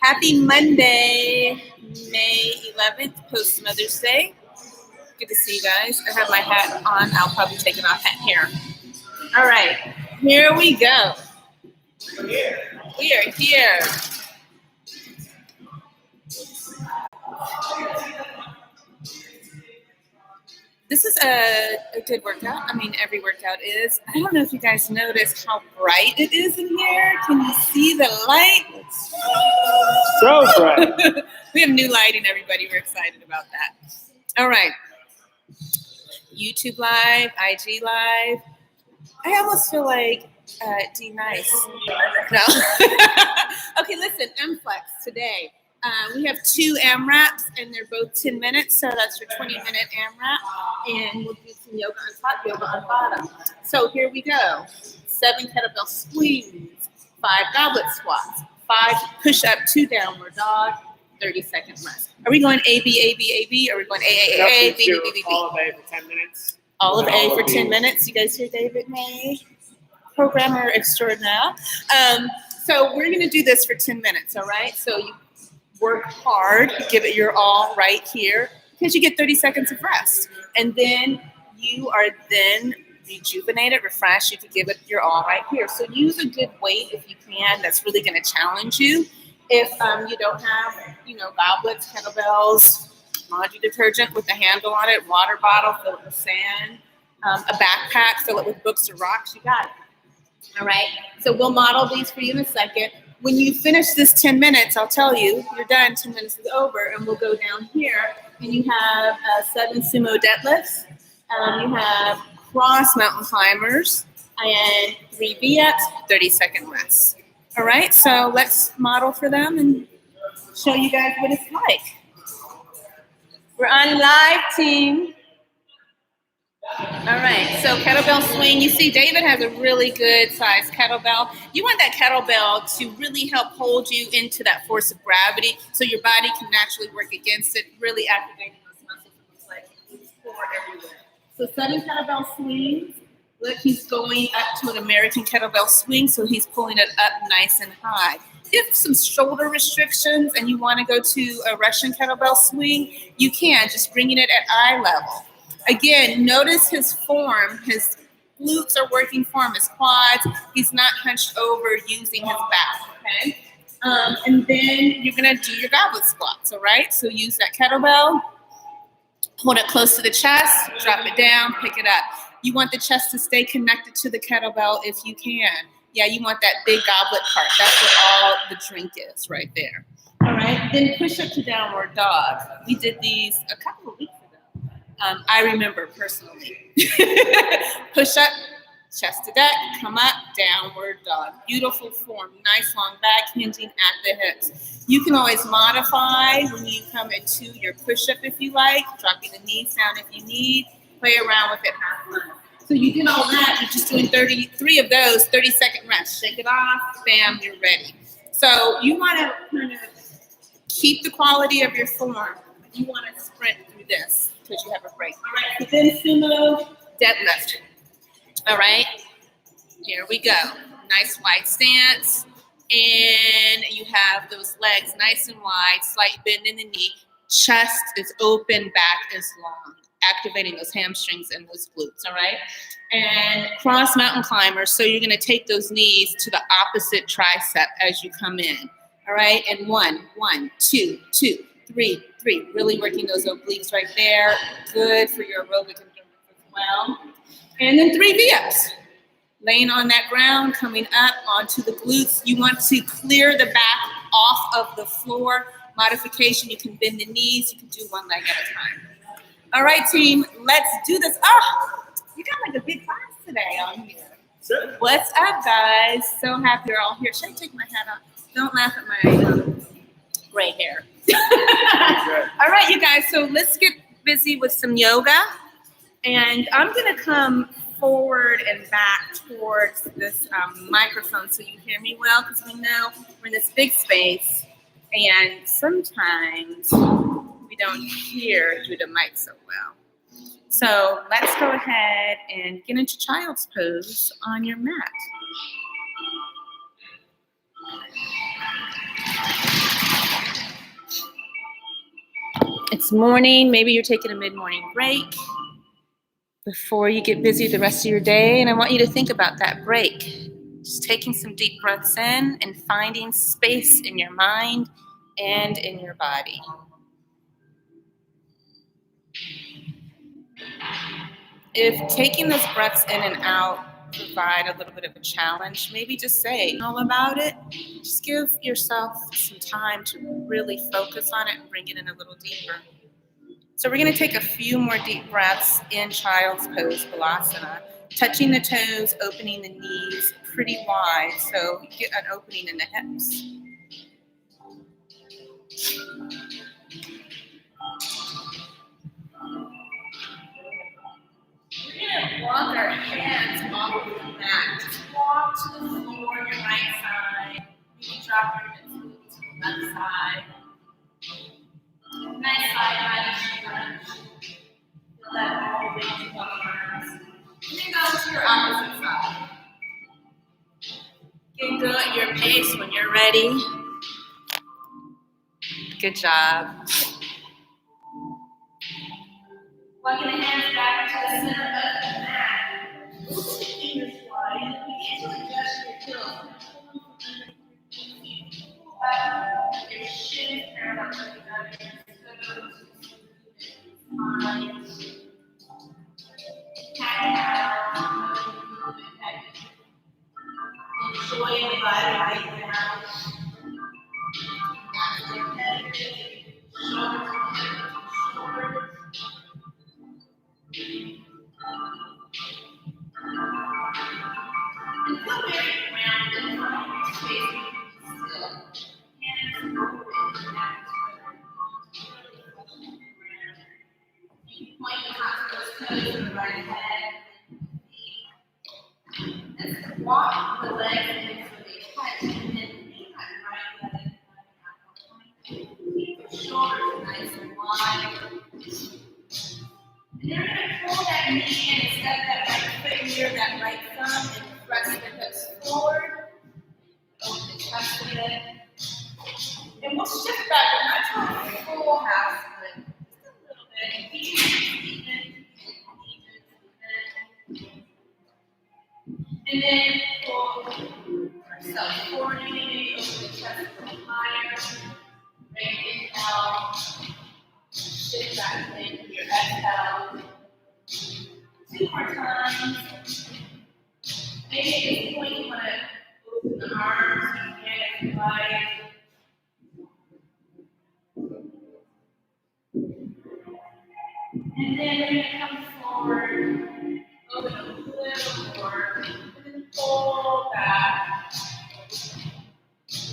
Happy Monday, May 11th, post Mother's Day. Good to see you guys. I have my hat on. I'll probably take it off here. All right, here we go. We are here. This is a good workout. I mean, every workout is. I don't know if you guys noticed how bright it is in here. Can you see the light? So bright. We have new lighting, everybody. We're excited about that. All right. YouTube Live, IG Live. I almost feel like D Nice. No. Okay, listen, Mflex today. We have 2 AMRAPs, and they're both 10 minutes, so that's your 20-minute AMRAP. And we'll do some yoga on top, yoga on bottom. So here we go. 7 kettlebell swings, 5 goblet squats, 5 push-up, 2 downward dog, 30-second rest. Are we going A, B, A, B, A, B? Or are we going A, A, A, B, B, B, B, B? All of A for 10 minutes. All of A for 10 minutes. You guys hear David May? Programmer extraordinaire. So we're going to do this for 10 minutes, all right? So you work hard, give it your all right here, because you get 30 seconds of rest. And then you are then rejuvenated, refreshed. You can give it your all right here. So use a good weight if you can. That's really going to challenge you. If you don't have, goblets, kettlebells, laundry detergent with a handle on it, water bottle, fill it with sand, a backpack, fill it with books or rocks, you got it. All right, so we'll model these for you in a second. When you finish this 10 minutes, I'll tell you, you're done, 10 minutes is over, and we'll go down here, and you have 7 sumo deadlifts, you have cross mountain climbers, and 3 V-ups, 30-second rest. All right, so let's model for them and show you guys what it's like. We're on live, team. All right, so kettlebell swing. You see David has a really good size kettlebell. You want that kettlebell to really help hold you into that force of gravity so your body can naturally work against it, really activating those muscles in the legs, core everywhere. So 7 kettlebell swings. Look, he's going up to an American kettlebell swing, so he's pulling it up nice and high. If you have some shoulder restrictions and you want to go to a Russian kettlebell swing, you can, just bringing it at eye level. Again, notice his form. His glutes are working for him, his quads. He's not hunched over using his back, okay? And then you're going to do your goblet squats, all right? So use that kettlebell, hold it close to the chest, drop it down, pick it up. You want the chest to stay connected to the kettlebell if you can. Yeah, you want that big goblet part. That's what all the drink is right there. All right, then push up to downward dog. We did these a couple of weeks ago. I remember personally. Push up, chest to deck, come up, downward dog. Beautiful form, nice long back, hinging at the hips. You can always modify when you come into your push-up if you like, dropping the knees down if you need, play around with it half line. So you did all that, you're just doing 33 of those, 30-second rest. Shake it off, bam, you're ready. So you want to kind of keep the quality of your form. You want to sprint through this because you have a break. All right, so then sumo deadlift. All right, here we go. Nice wide stance. And you have those legs nice and wide, slight bend in the knee. Chest is open, back is long, activating those hamstrings and those glutes, all right? And cross mountain climbers, so you're gonna take those knees to the opposite tricep as you come in, all right? And 1, 2, 2, 3, 3. Really working those obliques right there. Good for your aerobic endurance as well. And then 3 V-ups. Laying on that ground, coming up onto the glutes. You want to clear the back off of the floor. Modification, you can bend the knees. You can do one leg at a time. All right, team, let's do this. Oh, you got like a big class today on here. Sure. What's up, guys? So happy you're all here. Should I take my hat off? Don't laugh at my gray hair. All right, you guys, so let's get busy with some yoga. And I'm going to come forward and back towards this microphone so you hear me well, because we know we're in this big space, and sometimes we don't hear through the mic so well. So let's go ahead and get into child's pose on your mat. It's morning, maybe you're taking a mid-morning break before you get busy the rest of your day, and I want you to think about that break. Just taking some deep breaths in and finding space in your mind and in your body. If taking those breaths in and out provide a little bit of a challenge, maybe just say all about it. Just give yourself some time to really focus on it and bring it in a little deeper. So we're going to take a few more deep breaths in Child's Pose Balasana, touching the toes, opening the knees pretty wide so you get an opening in the hips. We're going to walk our hands off of the mat. Just walk to the floor on your right side. Maybe drop your hips to the left side. Nice side body stretch. Feel that all range of arms. And then go to your opposite side. You can go at your pace when you're ready. Good job. Walking the hands back to the center of the mat. Move the fingers wide and begin to adjust your heels. Pull back your shins parallel to each other. Enjoy the body right now. And feel very grounded in your space. Hands open out. You can point the tops of those toes to the right head. And walk the legs in so they touch and then lean that right leg. Keep the shoulders nice and wide. And then we're going to pull that knee in and step that right foot near that right thumb and press the hips forward. Open the chest a bit. And we'll shift back. We're not trying to full house, but just a little bit. Even. And then pull ourselves forward. Maybe open the chest a little higher. Great inhale. Shift back into your exhale. 2 more times. Maybe at this point you want to open the arms again if you like. And then we're going to come forward, open a little more, and then pull back.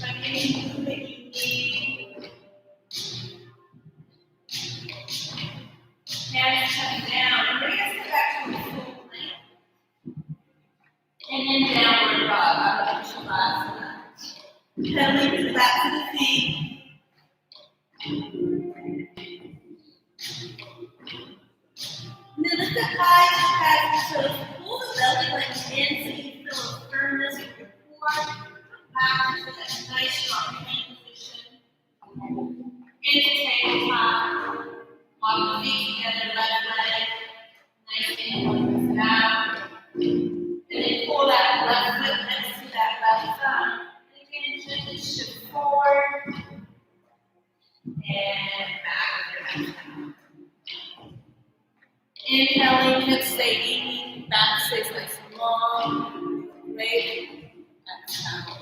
Find any movement you need. Hands come down and bring us back to a full plank. And then downward dog, up to Shavasana. Pedaling back to the feet. And then lift the thighs, the toes, pull the belly button in so you feel a firmness with your core. Come back to that nice strong plank position. Into tabletop. Walk the feet together, left leg. Nice inhale, press it out. And then pull that left foot next to that left thumb. And again, gently shift forward. And back with your exhale. Inhaling, hips stay easy, back stays nice and long. Great. Exhale.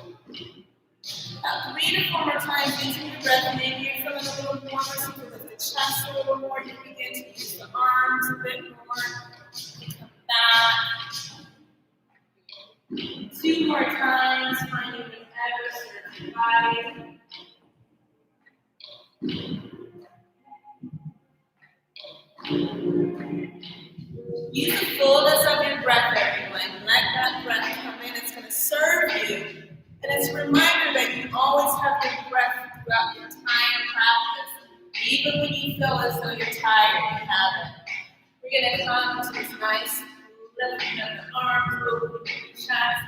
About 3 to 4 more times into your breath. Maybe you're feeling a little more, so you lift the chest a little more. You begin to use the arms a bit more. You come back. 2 more times, finding whatever serves your body. Use the fullness of your breath, everyone. Let that breath come in. It's going to serve you. And it's a reminder that you always have your breath throughout your entire practice. Even when you feel as though you're tired, you have it. We're going to come to this nice lifting of the arms, opening your chest.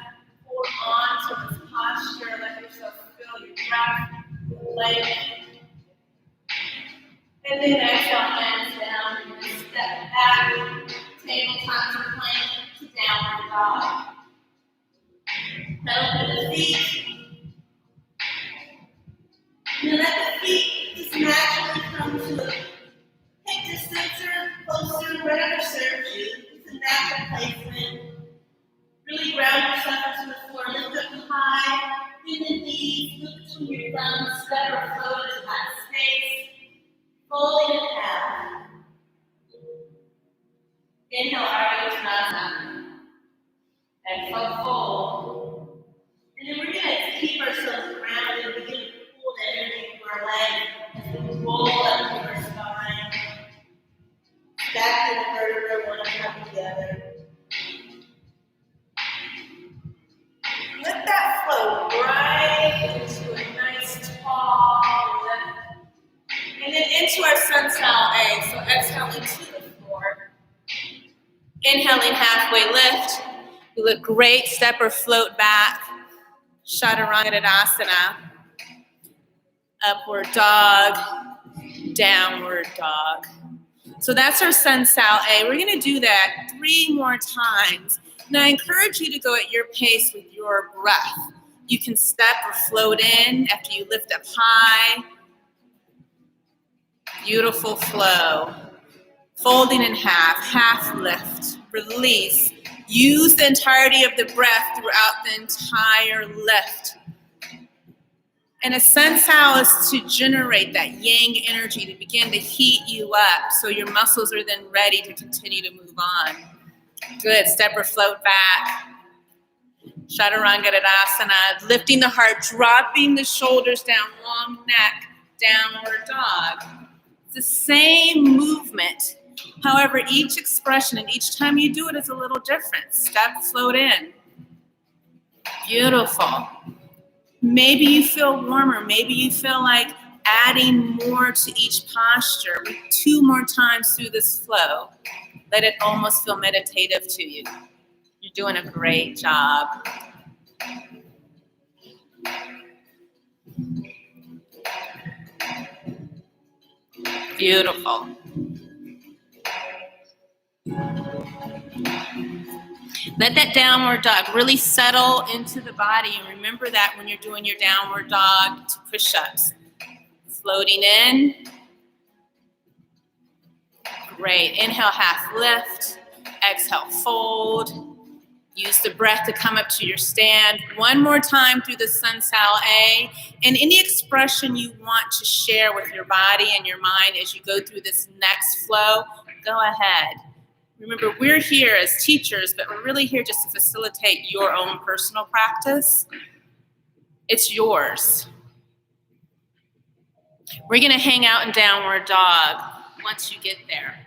Hold on to this posture. Let yourself feel your breath. Leg. And then exhale, hands down. Step back. Tabletop to plank to downward dog. Pedal to the feet. And then let the feet just naturally come to a hip distance or closer, whatever serves you. It's a natural placement. Really ground yourself into the floor. Lift up high. Bend the knees. Look between your thumbs. Step or float into that space. Fold in half. Inhale, Ardha Uttanasana. And fold. And then we're going to keep ourselves grounded and begin to pull that energy through our legs as we roll up to our spine. Stack the vertebrae one on top of the other. Let that flow right into a nice tall lift. And then into our sun style A. So exhaling to the floor. Inhaling halfway lift. You look great. Step or float back. Chaturanga. Upward dog. Downward dog. So that's our sun style A. We're going to do that 3 more times. And I encourage you to go at your pace with your breath. You can step or float in after you lift up high. Beautiful flow. Folding in half lift, release. Use the entirety of the breath throughout the entire lift. And a sun style is to generate that yang energy to begin to heat you up so your muscles are then ready to continue to move on. Good, step or float back. Chaturanga, lifting the heart, dropping the shoulders down, long neck, downward dog. It's the same movement. However, each expression and each time you do it is a little different. Step, float in. Beautiful. Maybe you feel warmer. Maybe you feel like adding more to each posture. 2 more times through this flow. Let it almost feel meditative to you. You're doing a great job. Beautiful. Let that downward dog really settle into the body. And remember that when you're doing your downward dog to push-ups. Floating in. Great. Inhale, half lift. Exhale, fold. Use the breath to come up to your stand. 1 more time through the sun style A. And any expression you want to share with your body and your mind as you go through this next flow, go ahead. Remember, we're here as teachers, but we're really here just to facilitate your own personal practice. It's yours. We're going to hang out in downward dog once you get there.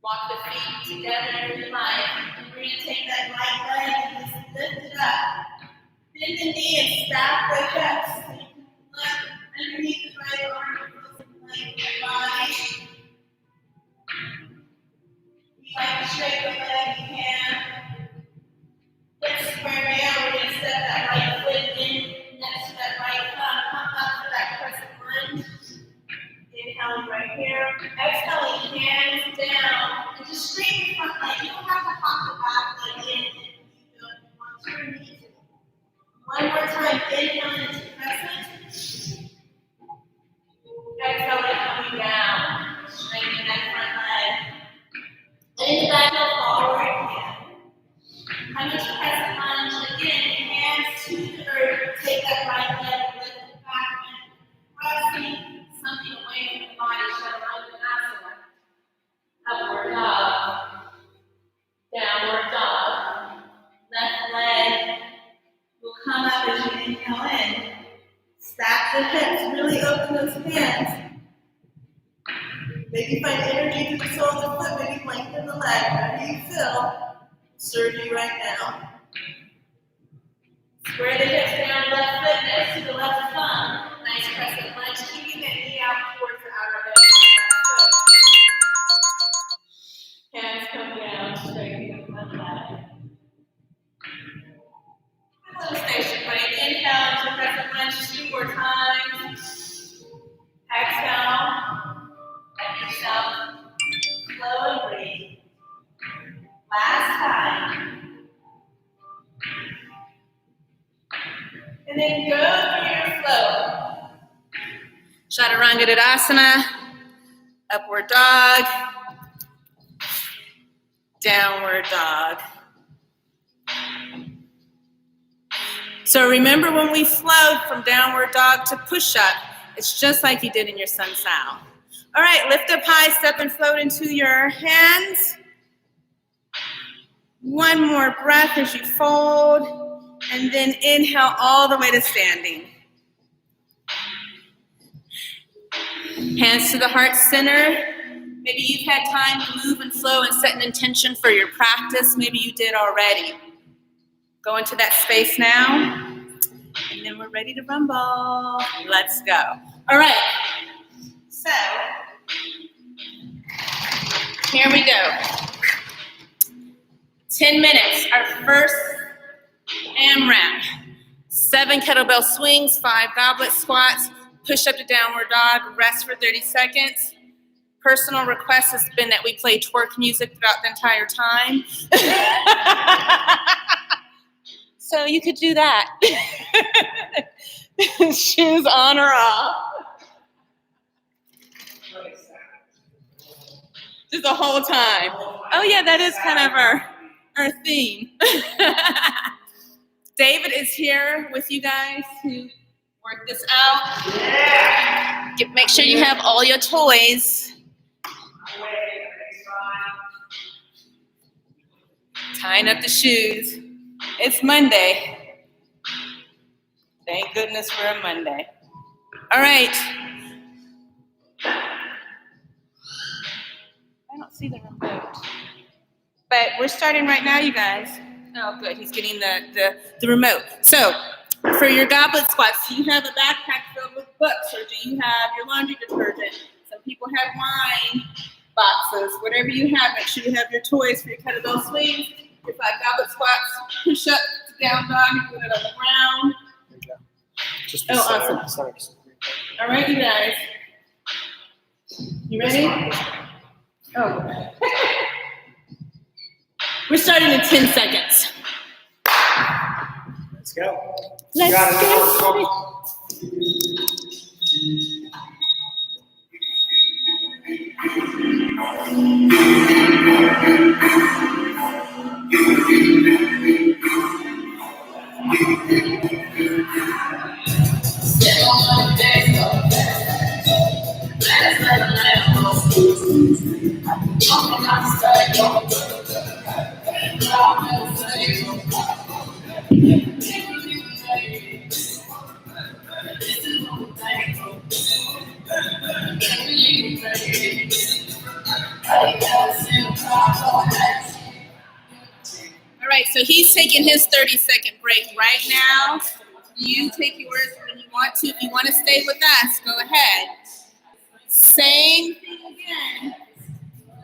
Walk the feet together in your life. And we're going to take that right leg and just lift it up. Bend the knee and stack the hips. So you can look underneath the right arm and like your body. You like to straighten the leg you can. Hips square down. We're going to step that right foot in next to that right thumb. Come up to that crescent lunge. Inhaling right here. Exhaling, hands down. And just straighten your front leg. You don't have to hop the back leg in if you don't want to or need to. 1 more time. Inhaling into crescent. Exhaling, coming down. Straightening that front leg. And in the back heel forward again. Come into crescent lunge. Again, hands to the earth. Take that right leg, lift it back, and pressing something away from the body. Chaturanga. Upward dog. Downward dog. Left leg will come up as you inhale in. Stack the hips. Really open those hands. Maybe find energy through the soles of the foot. Maybe lengthen the leg. Whatever you feel, serve you right now. Square the hips down, left foot next to the left thumb. Nice crescent lunge, keeping that knee out towards the outer edge of the foot. Hands come down, straightening the leg. Little station break. Inhale into crescent lunge 2 more times. Exhale. Last time. And then go through your flow. Chaturanga, upward dog, downward dog. So remember when we flowed from downward dog to push-up, it's just like you did in your sun sal. All right, lift up high, step and float into your hands. One more breath as you fold, and then inhale all the way to standing. Hands to the heart center. Maybe you've had time to move and flow and set an intention for your practice. Maybe you did already. Go into that space now, and then we're ready to rumble. Let's go. All right, so here we go. 10 minutes, our first AMRAP. 7 kettlebell swings, 5 goblet squats, push up to downward dog, rest for 30 seconds. Personal request has been that we play twerk music throughout the entire time. So you could do that. Shoes on or off. Just the whole time. Oh yeah, that is kind of our theme. David is here with you guys to work this out. Make sure you have all your toys. Tying up the shoes. It's Monday. Thank goodness for a Monday. All right. I don't see the remote. But we're starting right now, you guys. Oh, good. He's getting the remote. So, for your goblet squats, do you have a backpack filled with books, or do you have your laundry detergent? Some people have wine boxes. Whatever you have, make sure you have your toys for your kettlebell swings. Your 5 goblet squats, push up to down dog, and put it on the ground. There you go. Just Awesome. All right, you guys. You ready? Oh. We're starting in 10 seconds. Let's go. Let's go. All right, so he's taking his 30-second break right now. You take yours when you want to. If you want to stay with us, go ahead. Same thing again.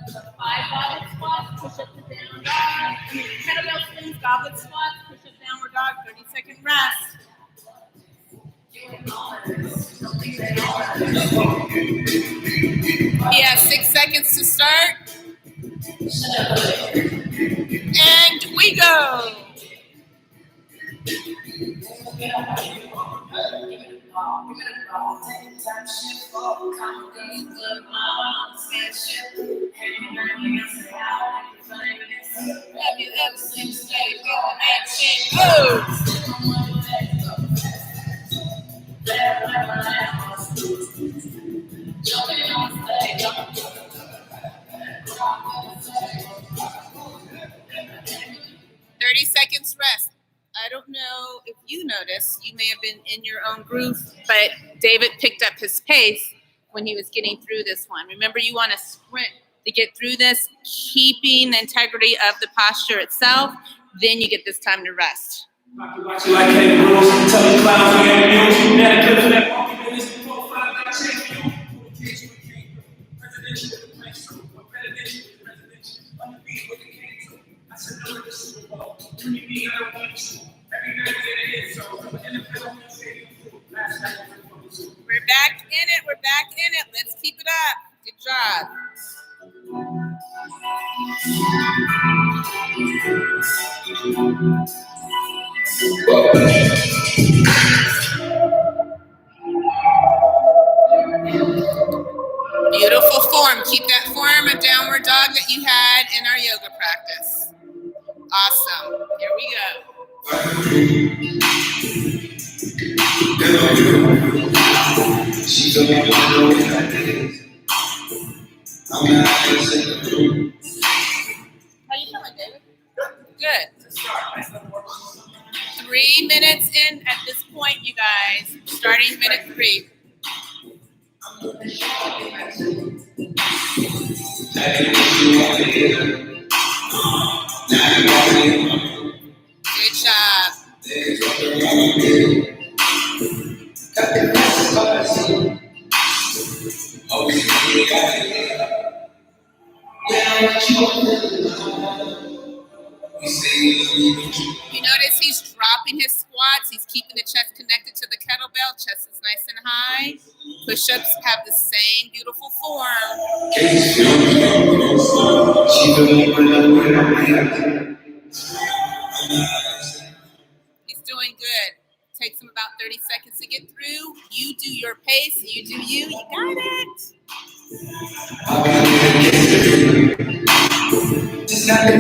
5 goblet squats, push up to down dog. Kettlebell swings, goblet squats, push up downward dog, 30-second rest. Yeah, 6 seconds to start. And we go. Have you ever seen stay with a man saying, oh! 30 seconds rest. I don't know if you noticed, you may have been in your own groove, but David picked up his pace when he was getting through this one. Remember, you want to sprint to get through this, keeping the integrity of the posture itself. Then you get this time to rest. We're back in it. Let's keep it up. Good job. Beautiful form. Keep that form of downward dog that you had in our yoga practice. Awesome. Here we go. How you feeling, David? Good. 3 minutes in at this point, you guys. Starting minute 3. Good job. You notice he's dropping his squats. He's keeping the chest connected to the kettlebell. Chest is nice and high. Push-ups have the same beautiful form. He's doing good. Takes him about 30 seconds to get through. You do your pace. You do you. You got it.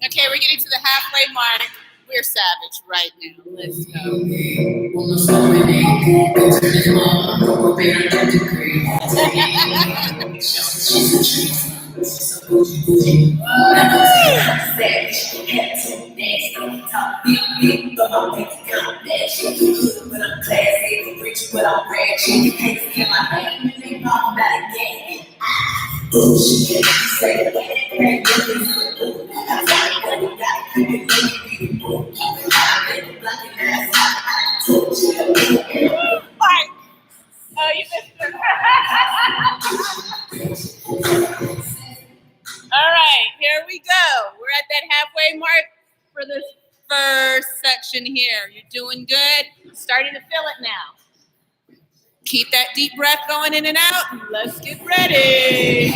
Okay, we're getting to the halfway mark. We're savage right now. Let's go. Oh, you missed it. All right, here we go. We're at that halfway mark for this first section here. You're doing good. Starting to feel it now. Keep that deep breath going in and out. Let's get ready.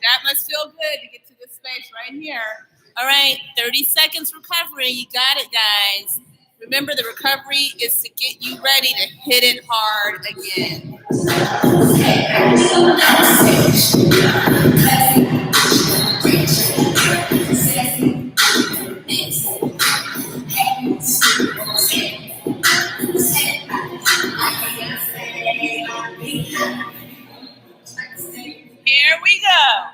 That must feel good to get to this space right here. All right, 30 seconds recovery. You got it, guys. Remember, the recovery is to get you ready to hit it hard again. Here we go.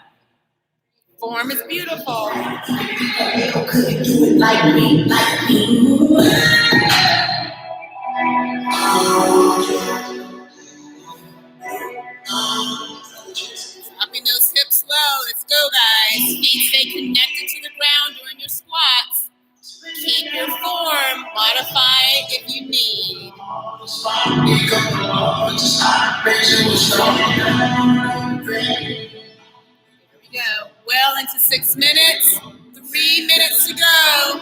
Form is beautiful. Dropping those hips low. Let's go, guys. Feet stay connected to the ground during your squats. Keep your form. Modify if you need. Here we go. Well into 6 minutes. 3 minutes to go.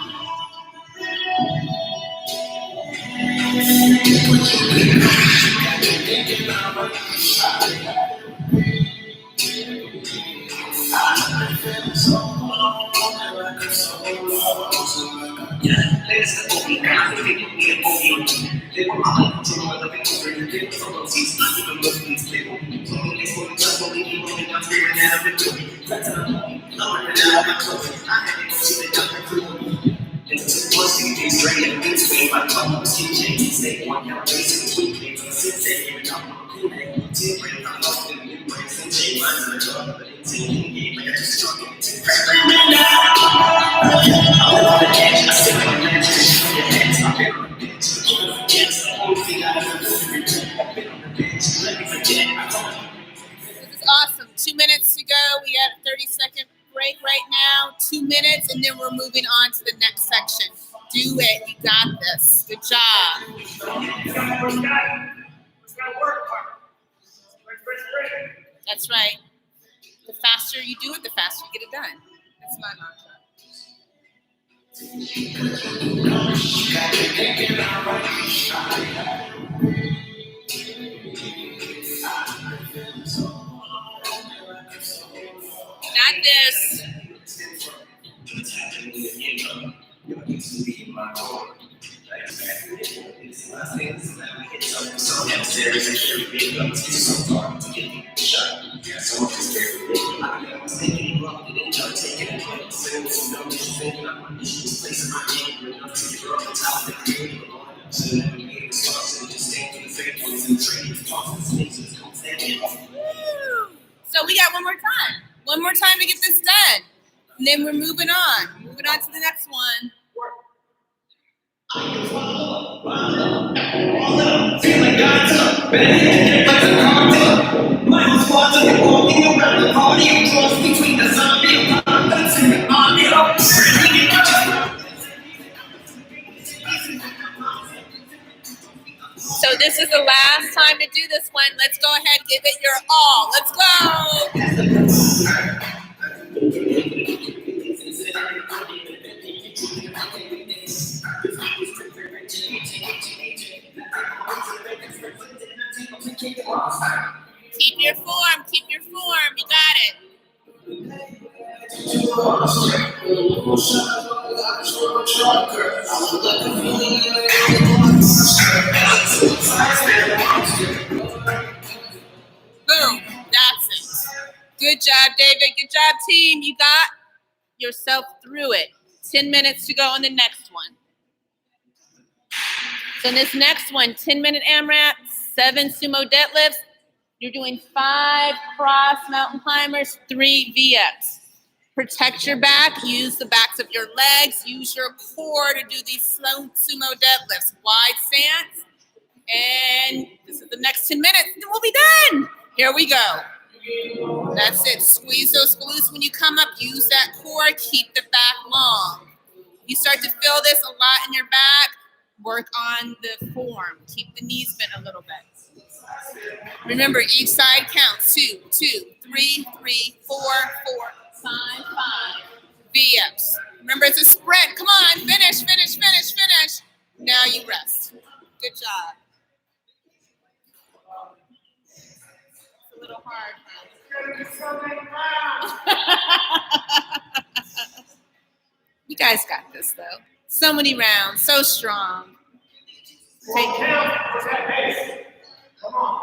Awesome. 2 minutes to go. We got a 30-second break right now. 2 minutes, and then we're moving on to the next section. Do it. You got this. Good job. That's right. The faster you do it, the faster you get it done. That's my mantra. Got this. So we got one more time. One more time to get this done. And then we're moving on. Moving on to the next one. So this is the last time to do this one. Let's go ahead, give it your all. Let's go. Keep your form. Keep your form. You got it. Boom. That's it. Good job, David. Good job, team. You got yourself through it. 10 minutes to go on the next one. So in this next one, 10-minute AMRAP, 7 sumo deadlifts. You're doing 5 cross mountain climbers, 3 V-ups. Protect your back. Use the backs of your legs. Use your core to do these slow sumo deadlifts. Wide stance. And this is the next 10 minutes. Then we'll be done. Here we go. That's it. Squeeze those glutes when you come up. Use that core. Keep the back long. You start to feel this a lot in your back. Work on the form. Keep the knees bent a little bit. Remember, each side counts. 2, 2, 3, 3, 4, 4, 5, 5. V-ups. Remember, it's a sprint. Come on. Finish, finish, finish, finish. Now you rest. Good job. It's a little hard. You guys got this, though. So many rounds. So strong. Take care. Come on.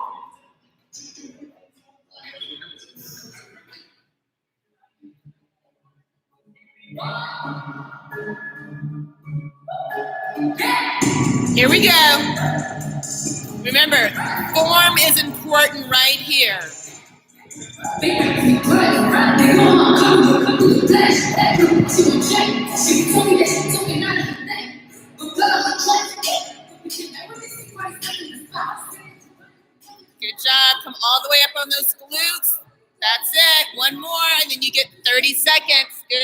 Here we go. Remember, form is important right here. Good job. Come all the way up on those glutes. That's it. One more, and then you get 30 seconds. Good.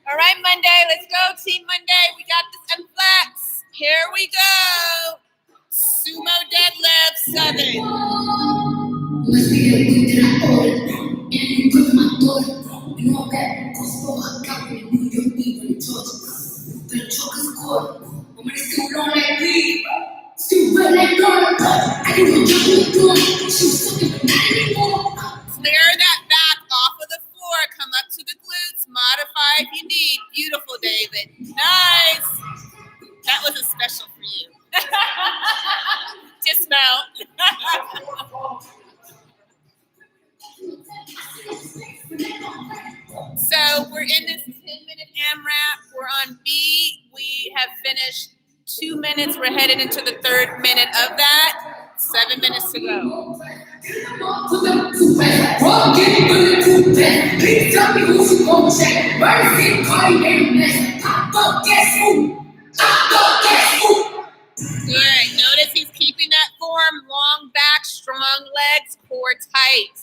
All right, Monday. Let's go, Team Monday. We got this Mflex. Here we go. Sumo deadlift 7. Clear that back off of the floor. Come up to the glutes. Modify if you need. Beautiful, David. Nice. special for you. Dismount. So we're in this 10-minute AMRAP. We're on B. We have finished 2 minutes. We're headed into the 3rd minute of that. 7 minutes to go. Good. Notice he's keeping that form. Long back, strong legs, core tight.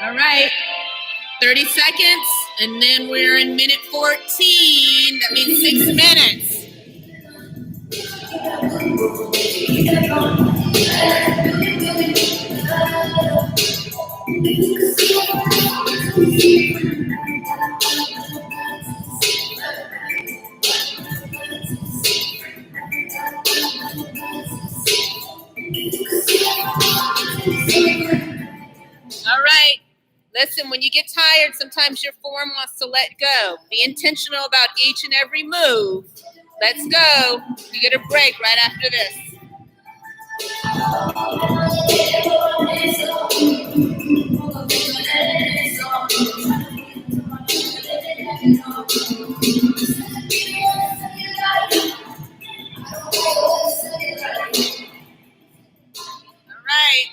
All right. 30 seconds, and then we're in minute 14. That means 6 minutes. All right. Listen, when you get tired, sometimes your form wants to let go. Be intentional about each and every move. Let's go. You get a break right after this. All right.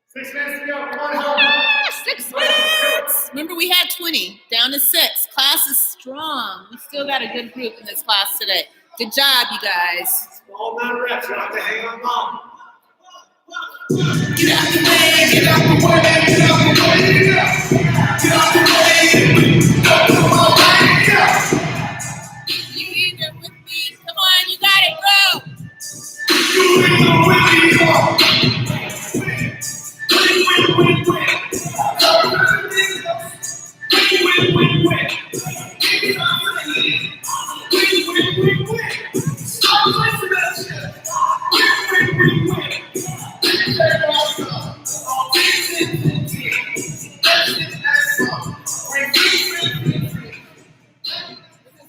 6 minutes to go. Come on, Joe. 6 minutes. Remember, we had 20, down to 6. Class is strong. We still got a good group in this class today. Good job, you guys. Small amount of reps. You don't have to hang on long. Get out the way, get out the way, get out the way, get out the way. You either with me. Come on, you got it, bro. You either with me, come on.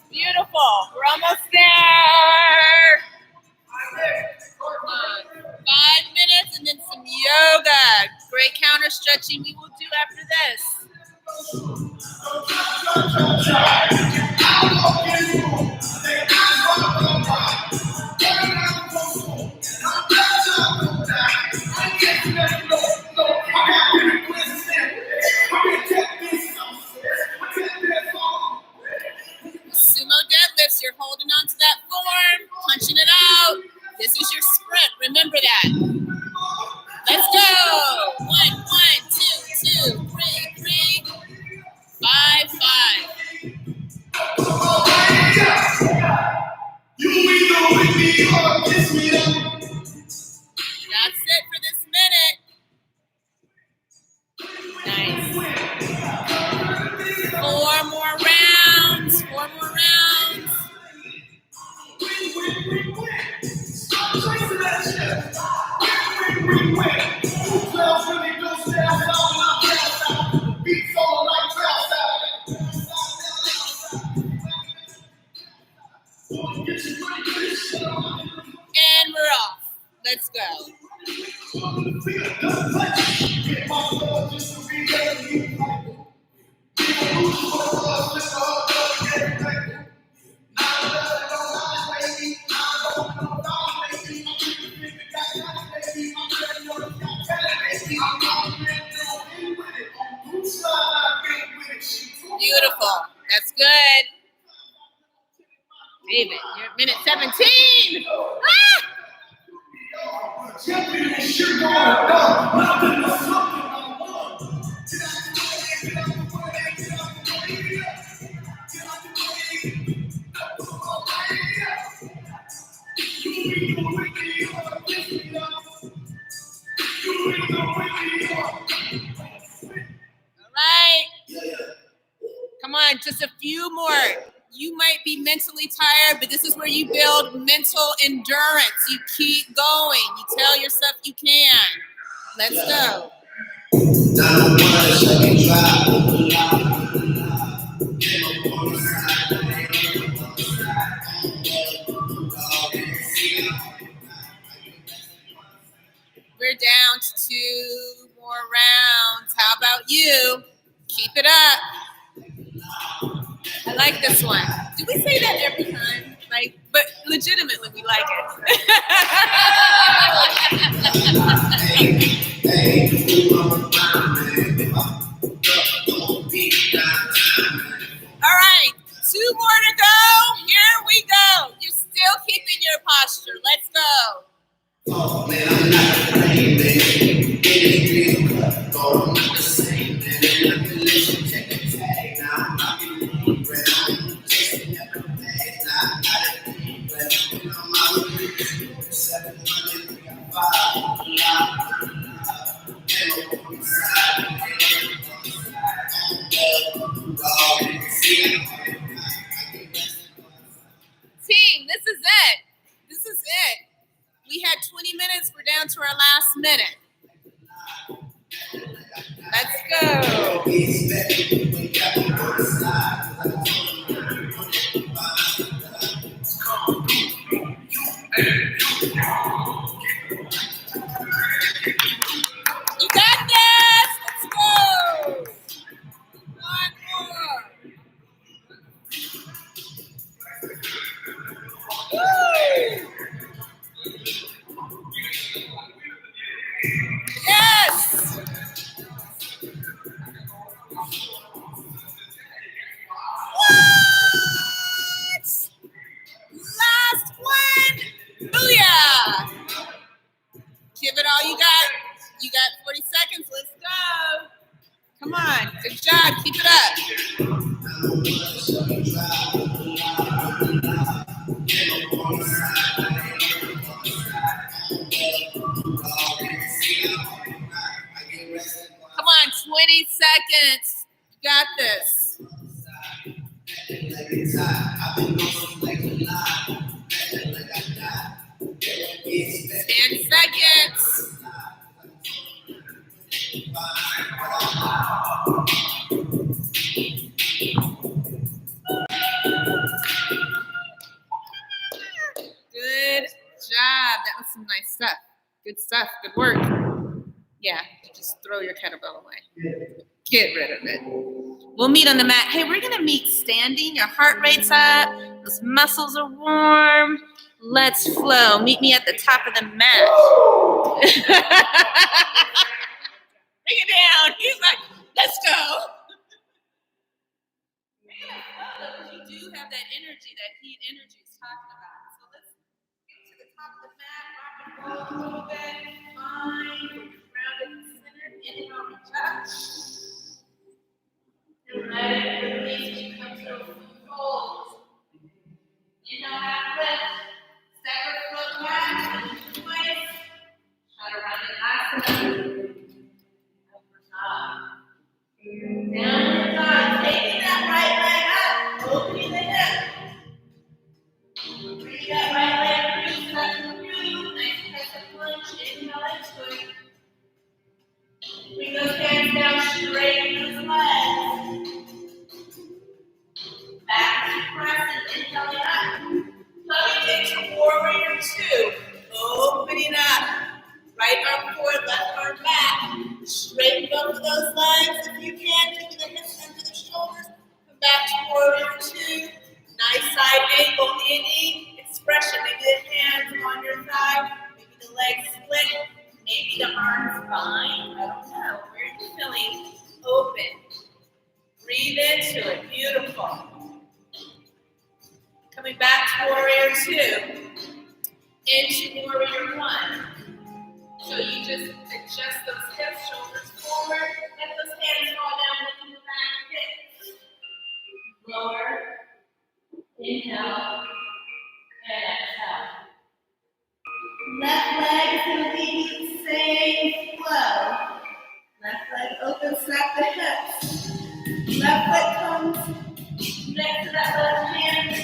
Beautiful. We're almost there. 5 minutes and then some yoga. Great counter stretching we will do after this. Sumo deadlifts, you're holding on to that form, punching it out. This is your sprint. Remember that. Let's go. 1, 1, 2, 2, 3, 3, 5, 5. You either with me or kiss me up. That's it for this minute. Nice. 4 more rounds. 4 more rounds. And we're off. Let's go. Beautiful. That's good. David, you're at minute 17. Ah! All right. Come on, just a few more. You you might be mentally tired, but this is where you build mental endurance. You keep going. You tell yourself you can. Let's go. We're down to 2 more rounds. How about you? Keep it up. I like this one. Do we say that every time? Like, but legitimately, we like it. All right, 2 more to go. Here we go. You're still keeping your posture. Let's go. Oh, man, I'm not afraid, man. It is real cut. Go, I'm not the same, man. I can let you take a tag. Now I'm not getting bread. I'm chasing every bag. Now I got it. But you know, my little 700, we got 5. Team, this is it. This is it. We had 20 minutes. We're down to our last minute. Let's go. You got this. Let's go. 1 more. Woo. Yes. What? Last one. Booyah. Give it all you got. You got 40 seconds. Let's go. Come on. Good job. Keep it up. Come on. 20 seconds. You got this. 10 seconds. Good job. That was some nice stuff. Good stuff. Good work. Yeah, just throw your kettlebell away. Get rid of it. We'll meet on the mat. Hey, we're going to meet standing. Your heart rate's up. Those muscles are warm. Let's flow. Meet me at the top of the mat. Bring it down. He's like, let's go. You do have that energy, that heat energy he's talking about. So let's get to the top of the mat, rock and roll a little bit. Fine. Round in the center. Inhale, reach up. And let it release when you come to a full fold. Inhale, half lift. Step your foot back. Twice. Try to run it asana. Down your dog, taking that right leg up, opening the hip. Bring that right leg through, step through, nice crescent lunge, inhale into it. Bring those hands down straight in those legs. Back to crescent, inhaling up. Coming into warrior 2, opening up. Right arm forward, left arm back. Straighten both of those legs if you can. Taking the hips under the shoulders. Come back to warrior 2. Nice side angle, any expression. Maybe the hands on your thigh. Maybe the legs split. Maybe the arms bind. I don't know. Where are you feeling open? Breathe into it. Beautiful. Coming back to warrior 2. Into warrior 1. So you just adjust those hips, shoulders forward, let those hands fall down, lifting the back hip. Lower, inhale, and exhale. Left leg is going to be the same flow. Left leg open, snap the hips. Left foot comes next to that left hand,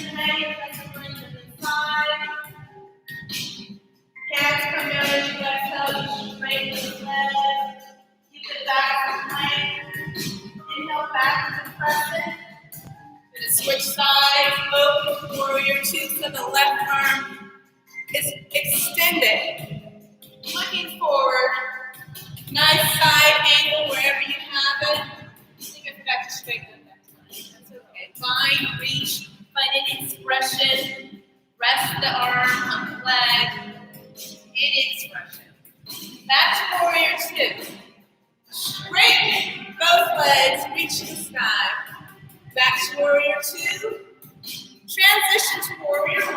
left arm is extended, looking forward. Nice side angle wherever you have it. I think I forgot to straighten that time. That's okay. Find, reach, find any expression. Rest the arm on the leg. Any expression. Back to warrior 2. Straighten both legs, reach the sky. Back to warrior 2. Transition to warrior 1.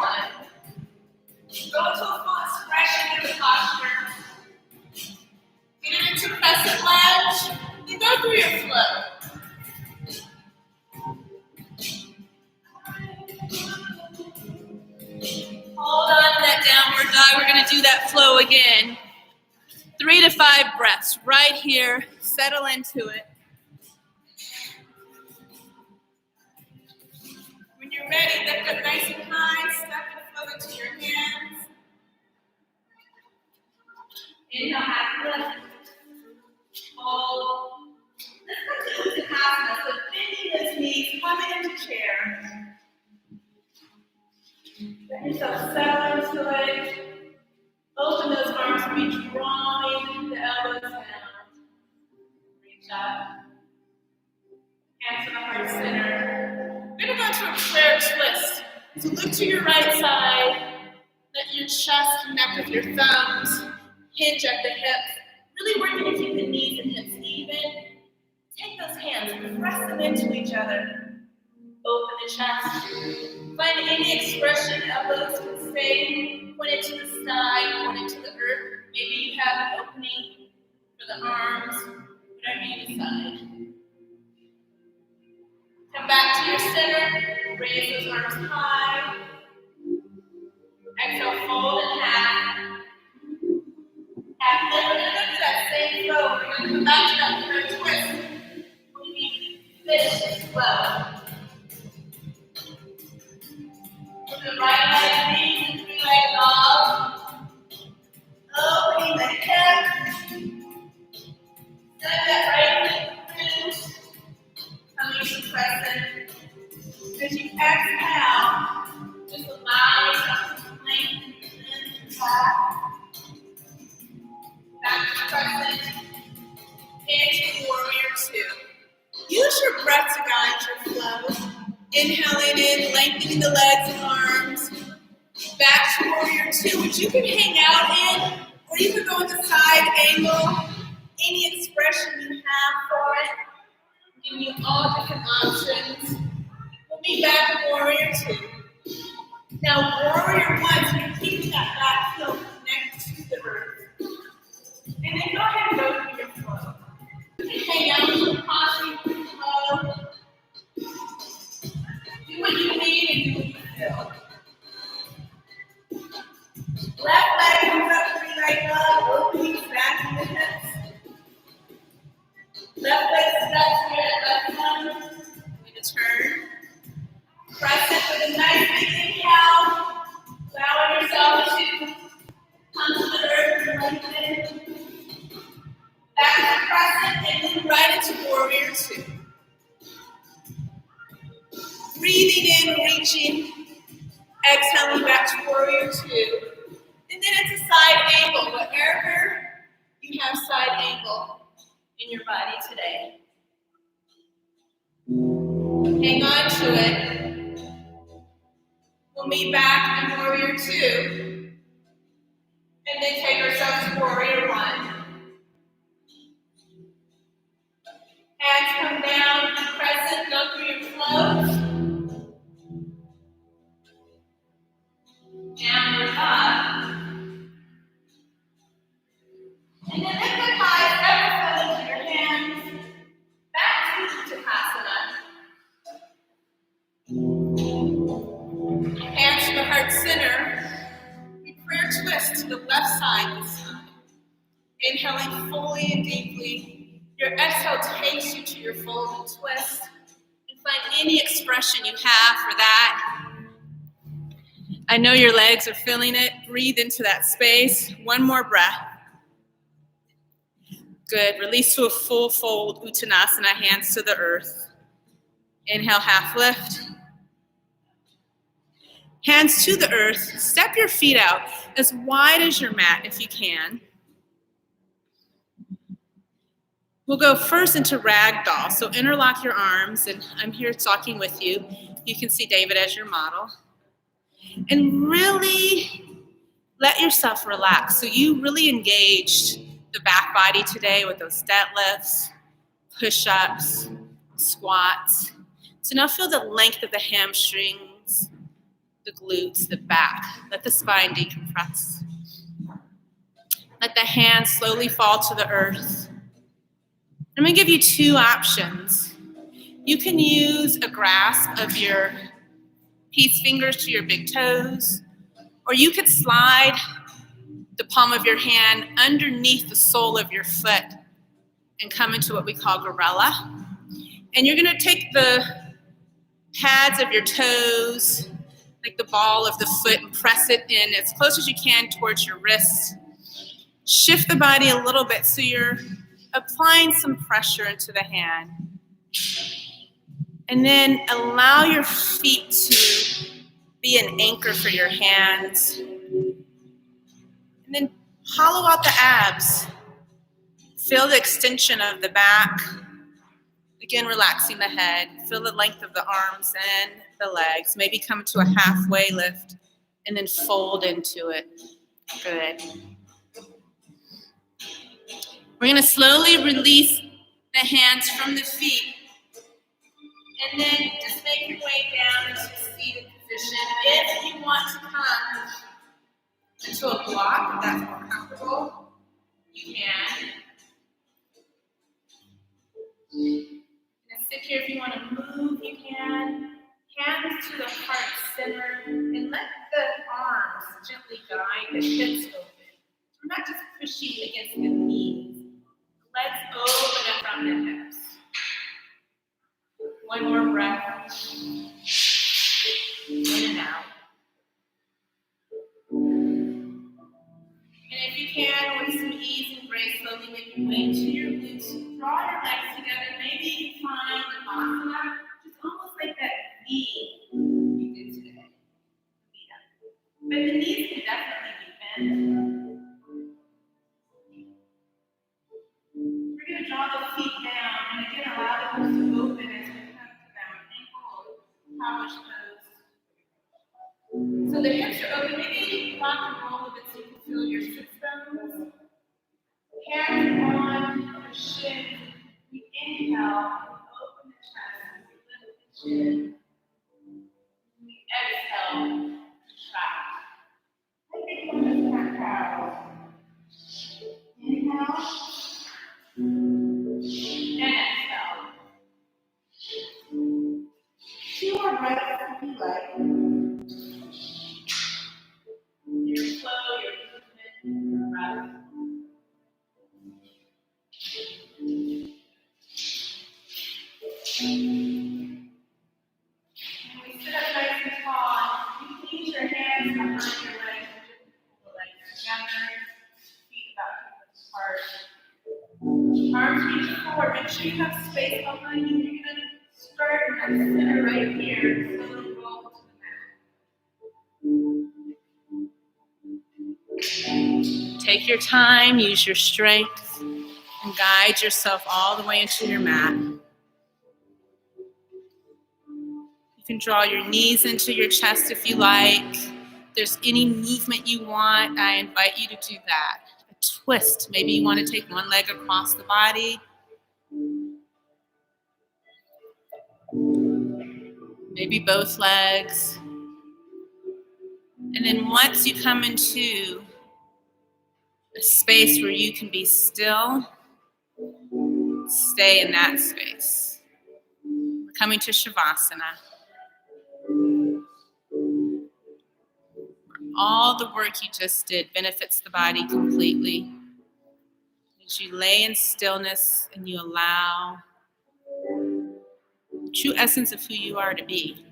Go to a full expression in the posture. Get it into crescent lunge. You go through your flow. Hold on to that downward dog. We're going to do that flow again. 3 to 5 breaths right here. Settle into it. When you're ready, lift up nice and high. Step and flow into your hands. Inhale, half lift. Hold. Let's go to Uttanasana. So bending those knees, coming into chair. Let yourself settle into it. Open those arms, reach, drawing the elbows down. Reach up. Hands to the heart center. We're going to go to a prayer twist. So look to your right side. Let your chest connect with your thumbs. Hinge at the hips. Really working to keep the knees and hips even. Take those hands and press them into each other. Open the chest. Find any expression. Elbows can stay pointed to the sky, pointed to the earth. Maybe you have an opening for the arms, whatever you decide. Come back to your center. Raise those arms high. Exhale, fold in half. Half lift. We're going to go to that same flow. We're going to come back to that third twist. When we finish this flow. With the right leg knees and 3-leg dog. Opening the hip. Set that right leg through. Coming to crescent. As you exhale, just allow yourself to lengthen and back. Back to crescent. Into warrior 2. Use your breath to guide your flow. Inhaling in, lengthening the legs and arms. Back to warrior 2, which you can hang out in, or you can go with a side angle. Any expression you have for it. Giving you all different options. We'll be back to warrior 2. Now warrior 1, so you're keeping that back heel connected to the earth. And then go ahead and go through your flow. Hang out with your posture, flow. Do what you need and do what you feel. Left leg comes up, 3-leg dog, opening back in the hips. Left leg steps here at left arm. We're going to turn. Crescent with a nice big inhale. Allowing yourself to come to the earth and lengthen. Back to crescent and move right into warrior 2. Breathing in, reaching. Exhaling back to warrior 2. And then it's a side angle. Wherever you have side angle in your body today. Hang on to it. We'll meet back in warrior 2. And then take ourselves to warrior 1. Hands come down, crescent, go through your flows. Downward up. And then lift up high, step into your hands. Back to Uttanasana. Hands to the heart center. We prayer twist to the left side this time. Inhaling fully and deeply. Your exhale takes you to your fold and twist. And find any expression you have for that. I know your legs are feeling it. Breathe into that space. One more breath. Good. Release to a full fold, Uttanasana, hands to the earth. Inhale, half lift. Hands to the earth. Step your feet out as wide as your mat if you can. We'll go first into ragdoll. So interlock your arms, and I'm here talking with you. You can see David as your model. And really let yourself relax. So you really engaged the back body today with those deadlifts, push-ups, squats. So now feel the length of the hamstrings, the glutes, the back. Let the spine decompress. Let the hands slowly fall to the earth. I'm going to give you two options. You can use a grasp of your peace fingers to your big toes, or you could slide the palm of your hand underneath the sole of your foot and come into what we call gorilla. And you're going to take the pads of your toes, like the ball of the foot, and press it in as close as you can towards your wrist. Shift the body a little bit so you're applying some pressure into the hand. And then allow your feet to be an anchor for your hands. And then hollow out the abs. Feel the extension of the back. Again, relaxing the head. Feel the length of the arms and the legs. Maybe come to a halfway lift and then fold into it. Good. We're going to slowly release the hands from the feet. And then just make your way down into a seated position. If you want to come into a block, if that's more comfortable, you can. And sit here if you want to move, you can. Hands to the heart center, and let the arms gently guide the hips open. We're not just pushing against the knees. Legs open up from the hips. One more breath. In and out. And if you can, with some ease and grace, slowly make your way to your glutes. Draw your legs together. Maybe you find the asana, just almost like that V you did today. But the knees can definitely be bent. We're going to draw the feet down, and again, allow the hips to open as we come to down ankle, power pose. So the hips are open. Maybe rock and roll a bit so you can feel your sit bones. Hands on the shins. We inhale, open the chest, we lift the chin. We exhale, contract. Maybe come to cat cow. Inhale. And exhale. Two more breaths if you like. Your flow, your movement, your breath. And we sit up nice and tall. You can use your hands behind your legs and just pull the legs together. Feet about hip apart. Arms reach forward. Make sure you have space behind you. You're going to start in that center right here. Slowly roll to the mat. Take your time, use your strength, and guide yourself all the way into your mat. You can draw your knees into your chest if you like. If there's any movement you want, I invite you to do that. A twist. Maybe you want to take one leg across the body. Maybe both legs. And then once you come into a space where you can be still, stay in that space. We're coming to Shavasana. All the work you just did benefits the body completely. As you lay in stillness and you allow the true essence of who you are to be.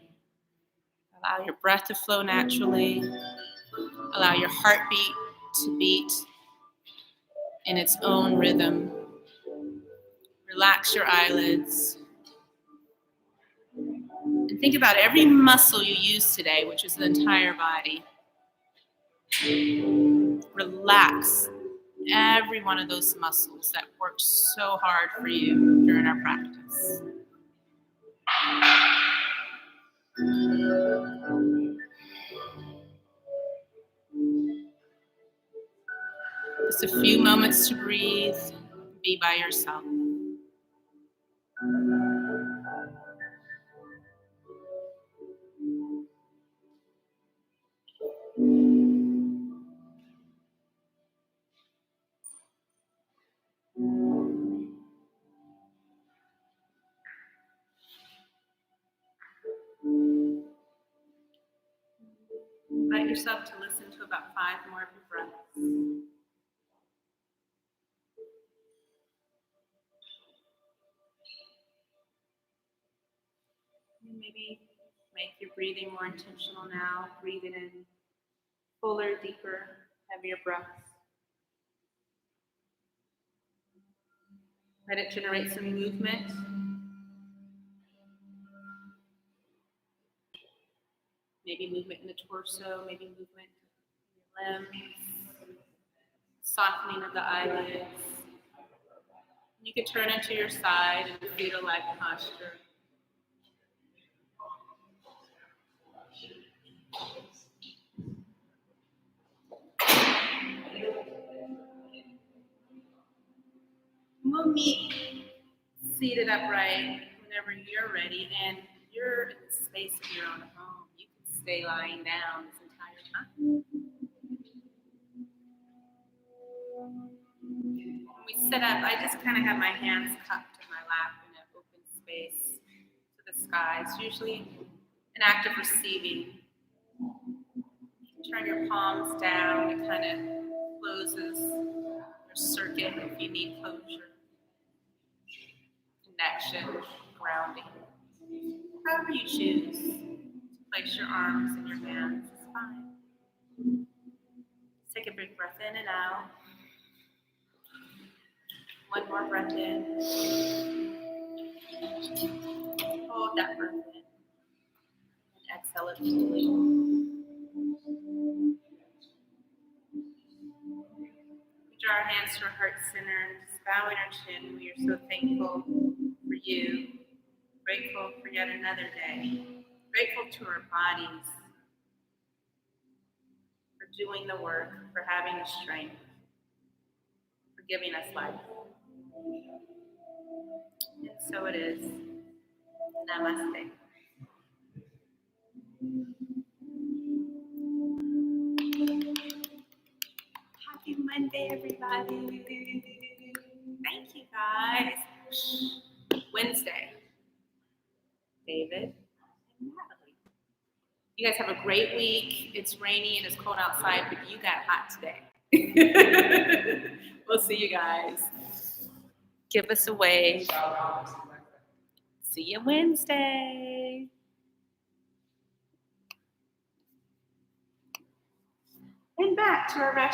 Allow your breath to flow naturally. Allow your heartbeat to beat in its own rhythm. Relax your eyelids. And Think about every muscle you use today, which is the entire body. Relax every one of those muscles that worked so hard for you during our practice. Just a few moments to breathe, be by yourself. Invite yourself to listen to about 5 more of your breaths. And maybe make your breathing more intentional now. Breathe it in fuller, deeper, heavier breaths. Let it generate some movement. Maybe movement in the torso, maybe movement in your limbs, softening of the eyelids. You could turn it to your side in fetal-like posture. We'll meet seated upright whenever you're ready, and you're in the space of your own home. You can stay lying down this entire time. When we sit up, I just kind of have my hands cupped in my lap in an open space to the sky. It's usually an act of receiving. Turn your palms down. It kind of closes your circuit if you need closure. Connection, grounding. However you choose to place your arms and your hands is fine. Take a big breath in and out. One more breath in. Hold that breath in. And exhale it fully. We draw our hands to our heart center, just bowing our chin. We are so thankful for you. Grateful for yet another day. Grateful to our bodies for doing the work, for having the strength, for giving us life. And so it is. Namaste. Happy Monday, everybody. Thank you, guys. Wednesday. David and Natalie. You guys have a great week. It's rainy and it's cold outside, but you got hot today. We'll see you guys. Give us a wave. See you Wednesday. And back to our